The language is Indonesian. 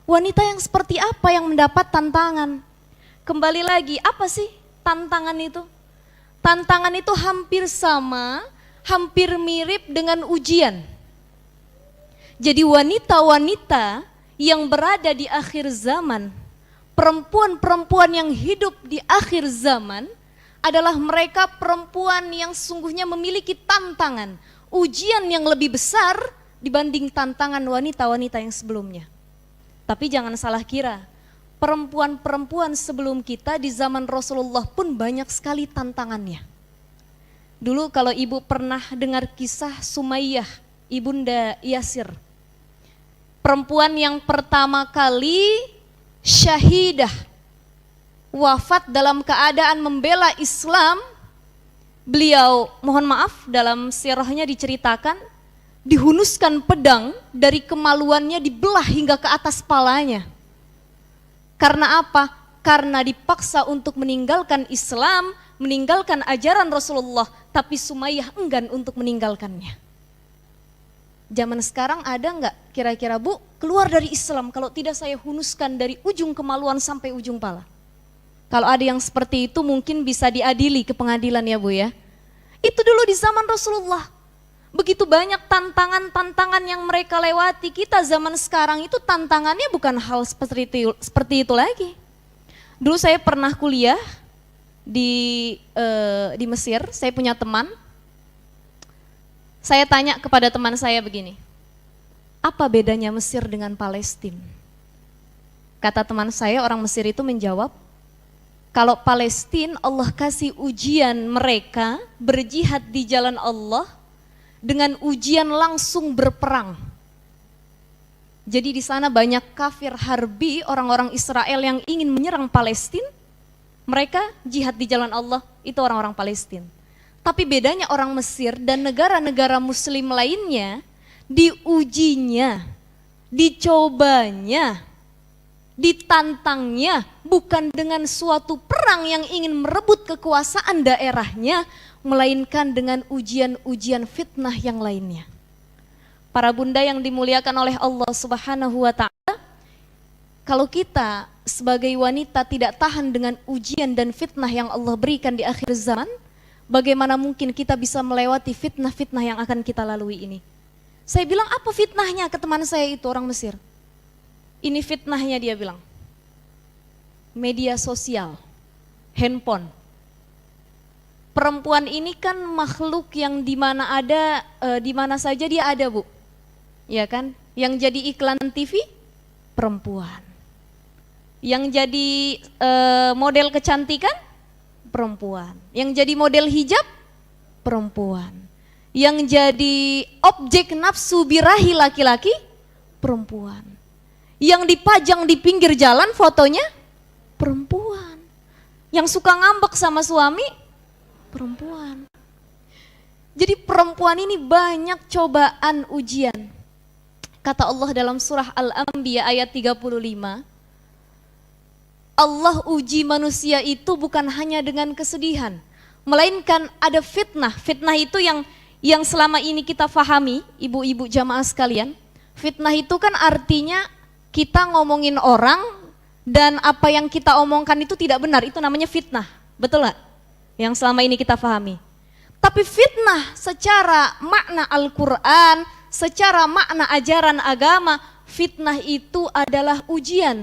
Wanita yang seperti apa yang mendapat tantangan? Kembali lagi, apa sih tantangan itu? Tantangan itu hampir sama, hampir mirip dengan ujian. Jadi wanita-wanita yang berada di akhir zaman, perempuan-perempuan yang hidup di akhir zaman adalah mereka perempuan yang sungguhnya memiliki tantangan, ujian yang lebih besar dibanding tantangan wanita-wanita yang sebelumnya. Tapi jangan salah kira, perempuan-perempuan sebelum kita di zaman Rasulullah pun banyak sekali tantangannya. Dulu kalau ibu pernah dengar kisah Sumayyah, ibunda Yasir, perempuan yang pertama kali syahidah, wafat dalam keadaan membela Islam. Beliau, mohon maaf, dalam sirahnya diceritakan, dihunuskan pedang dari kemaluannya, dibelah hingga ke atas palanya. Karena apa? Karena dipaksa untuk meninggalkan Islam, meninggalkan ajaran Rasulullah, tapi Sumayyah enggan untuk meninggalkannya. Zaman sekarang ada nggak kira-kira, Bu, keluar dari Islam kalau tidak saya hunuskan dari ujung kemaluan sampai ujung pala? Kalau ada yang seperti itu mungkin bisa diadili ke pengadilan ya, Bu ya. Itu dulu di zaman Rasulullah. Begitu banyak tantangan-tantangan yang mereka lewati. Kita zaman sekarang itu tantangannya bukan hal seperti itu lagi. Dulu saya pernah kuliah di Mesir, saya punya teman. Saya tanya kepada teman saya begini, apa bedanya Mesir dengan Palestina? Kata teman saya, orang Mesir itu menjawab, kalau Palestina Allah kasih ujian mereka berjihad di jalan Allah dengan ujian langsung berperang. Jadi di sana banyak kafir harbi, orang-orang Israel yang ingin menyerang Palestina, mereka jihad di jalan Allah, itu orang-orang Palestina. Tapi bedanya orang Mesir dan negara-negara muslim lainnya, diujinya, dicobanya, ditantangnya bukan dengan suatu perang yang ingin merebut kekuasaan daerahnya, melainkan dengan ujian-ujian fitnah yang lainnya. Para bunda yang dimuliakan oleh Allah Subhanahu wa ta'ala, kalau kita sebagai wanita tidak tahan dengan ujian dan fitnah yang Allah berikan di akhir zaman, bagaimana mungkin kita bisa melewati fitnah-fitnah yang akan kita lalui ini? Saya bilang, apa fitnahnya ke teman saya itu orang Mesir? Ini fitnahnya, dia bilang, media sosial, handphone. Perempuan ini kan makhluk yang di mana saja dia ada, Bu. Ya kan? Yang jadi iklan TV perempuan. Yang jadi model kecantikan perempuan. Yang jadi model hijab perempuan. Yang jadi objek nafsu birahi laki-laki perempuan. Yang dipajang di pinggir jalan fotonya perempuan. Yang suka ngambek sama suami perempuan. Jadi perempuan ini banyak cobaan ujian. Kata Allah dalam surah Al-Anbiya ayat 35, Allah uji manusia itu bukan hanya dengan kesedihan, melainkan ada fitnah. Fitnah itu yang selama ini kita fahami, ibu-ibu jamaah sekalian. Fitnah itu kan artinya kita ngomongin orang dan apa yang kita omongkan itu tidak benar, itu namanya fitnah. Betul gak? Yang selama ini kita pahami. Tapi fitnah secara makna Al-Quran, secara makna ajaran agama, fitnah itu adalah ujian.